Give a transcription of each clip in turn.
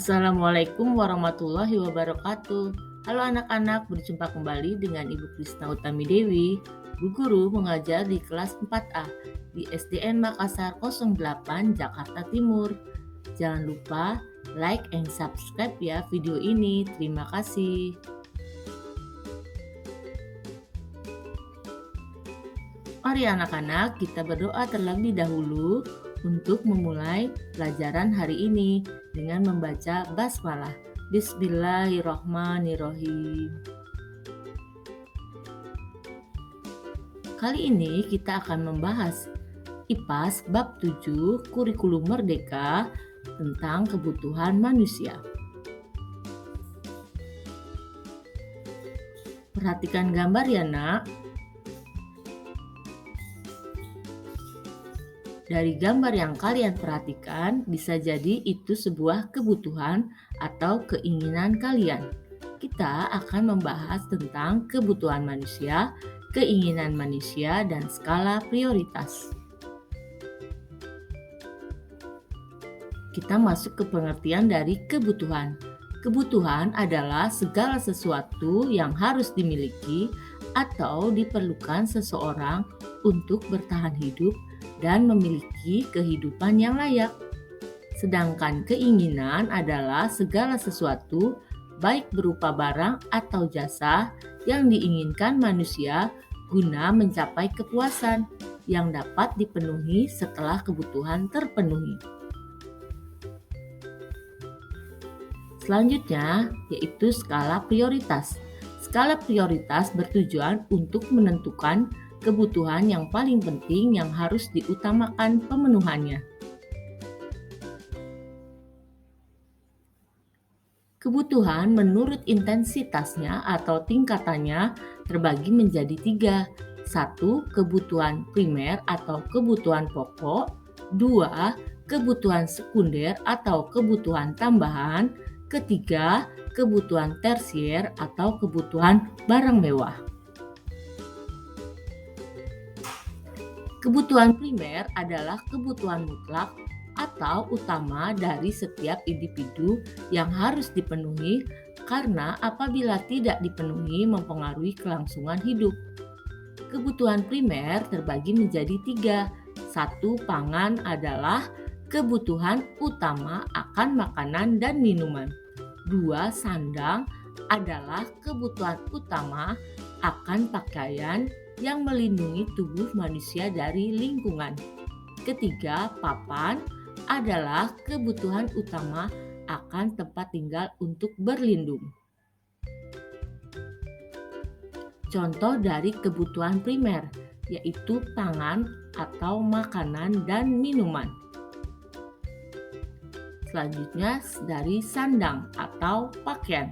Assalamualaikum warahmatullahi wabarakatuh. Halo anak-anak, berjumpa kembali dengan Ibu Krisna Utami Dewi. Bu Guru mengajar di kelas 4A di SDN Makassar 08 Jakarta Timur. Jangan lupa like and subscribe ya video ini. Terima kasih. Mari anak-anak, kita berdoa terlebih dahulu untuk memulai pelajaran hari ini dengan membaca basmalah. Bismillahirrahmanirrahim. Kali ini kita akan membahas IPAS bab 7 Kurikulum Merdeka tentang kebutuhan manusia. Perhatikan gambar ya nak. Dari gambar yang kalian perhatikan, bisa jadi itu sebuah kebutuhan atau keinginan kalian. Kita akan membahas tentang kebutuhan manusia, keinginan manusia, dan skala prioritas. Kita masuk ke pengertian dari kebutuhan. Kebutuhan adalah segala sesuatu yang harus dimiliki atau diperlukan seseorang untuk bertahan hidup dan memiliki kehidupan yang layak. Sedangkan keinginan adalah segala sesuatu, baik berupa barang atau jasa, yang diinginkan manusia guna mencapai kepuasan yang dapat dipenuhi setelah kebutuhan terpenuhi. Selanjutnya, yaitu skala prioritas. Skala prioritas bertujuan untuk menentukan kebutuhan yang paling penting yang harus diutamakan pemenuhannya. Kebutuhan menurut intensitasnya atau tingkatannya terbagi menjadi 3. 1. Kebutuhan primer atau kebutuhan pokok. 2. Kebutuhan sekunder atau kebutuhan tambahan. Ketiga, kebutuhan tersier atau kebutuhan barang mewah. Kebutuhan primer adalah kebutuhan mutlak atau utama dari setiap individu yang harus dipenuhi karena apabila tidak dipenuhi mempengaruhi kelangsungan hidup. Kebutuhan primer terbagi menjadi 3. 1. Pangan adalah kebutuhan utama akan makanan dan minuman. 2. Sandang adalah kebutuhan utama akan pakaian yang melindungi tubuh manusia dari lingkungan. Ketiga, papan adalah kebutuhan utama akan tempat tinggal untuk berlindung. Contoh dari kebutuhan primer yaitu pangan atau makanan dan minuman. Selanjutnya dari sandang atau pakaian.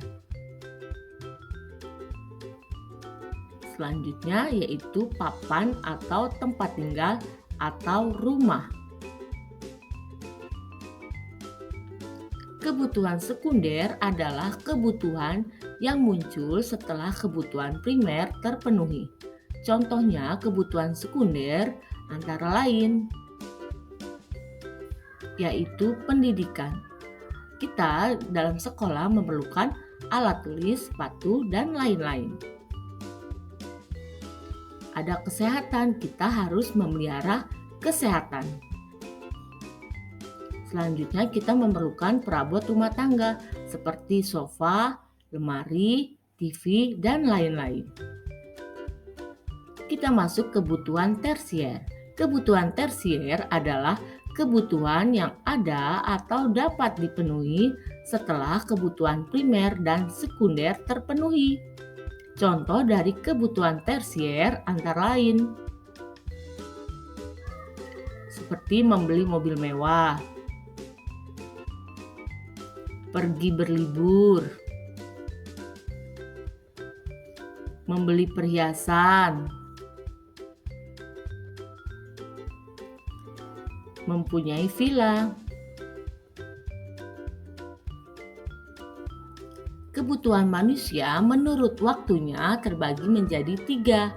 Selanjutnya yaitu papan atau tempat tinggal atau rumah. Kebutuhan sekunder adalah kebutuhan yang muncul setelah kebutuhan primer terpenuhi. Contohnya kebutuhan sekunder antara lain yaitu pendidikan. Kita dalam sekolah memerlukan alat tulis, sepatu, dan lain-lain. Ada kesehatan, kita harus memelihara kesehatan. Selanjutnya kita memerlukan perabot rumah tangga seperti sofa, lemari, TV, dan lain-lain. Kita masuk kebutuhan tersier. Kebutuhan tersier adalah kebutuhan yang ada atau dapat dipenuhi setelah kebutuhan primer dan sekunder terpenuhi. Contoh dari kebutuhan tersier antara lain seperti membeli mobil mewah, pergi berlibur, membeli perhiasan, mempunyai villa. Kebutuhan manusia menurut waktunya terbagi menjadi 3.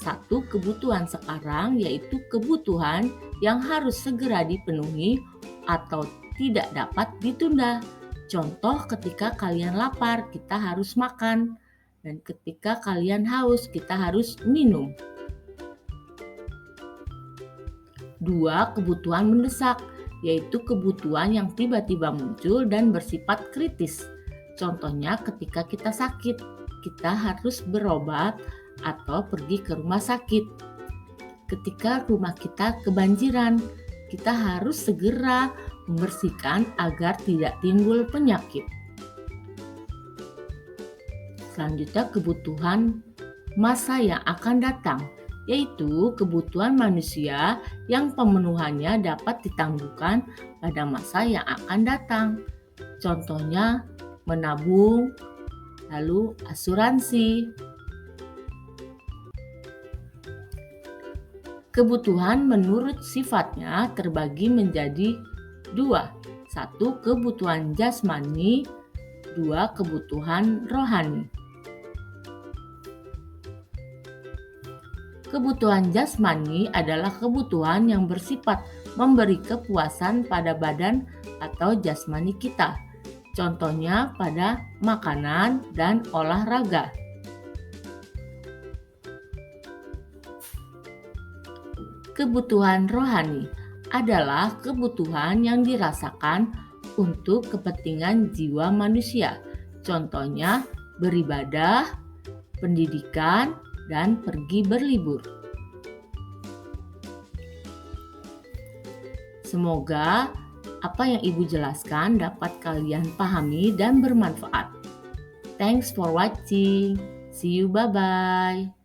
1. Kebutuhan sekarang yaitu kebutuhan yang harus segera dipenuhi atau tidak dapat ditunda. Contoh, ketika kalian lapar, kita harus makan. Dan ketika kalian haus, kita harus minum. 2. Kebutuhan mendesak, yaitu kebutuhan yang tiba-tiba muncul dan bersifat kritis. Contohnya, ketika kita sakit, kita harus berobat atau pergi ke rumah sakit. Ketika rumah kita kebanjiran, kita harus segera membersihkan agar tidak timbul penyakit. Selanjutnya, kebutuhan masa yang akan datang, yaitu kebutuhan manusia yang pemenuhannya dapat ditangguhkan pada masa yang akan datang. Contohnya, menabung, lalu asuransi. Kebutuhan menurut sifatnya terbagi menjadi 2. 1. Kebutuhan jasmani, 2. Kebutuhan rohani. Kebutuhan jasmani adalah kebutuhan yang bersifat memberi kepuasan pada badan atau jasmani kita. Contohnya pada makanan dan olahraga. Kebutuhan rohani adalah kebutuhan yang dirasakan untuk kepentingan jiwa manusia. Contohnya beribadah, pendidikan, dan pergi berlibur. Semoga apa yang Ibu jelaskan dapat kalian pahami dan bermanfaat. Thanks for watching. See you, bye-bye.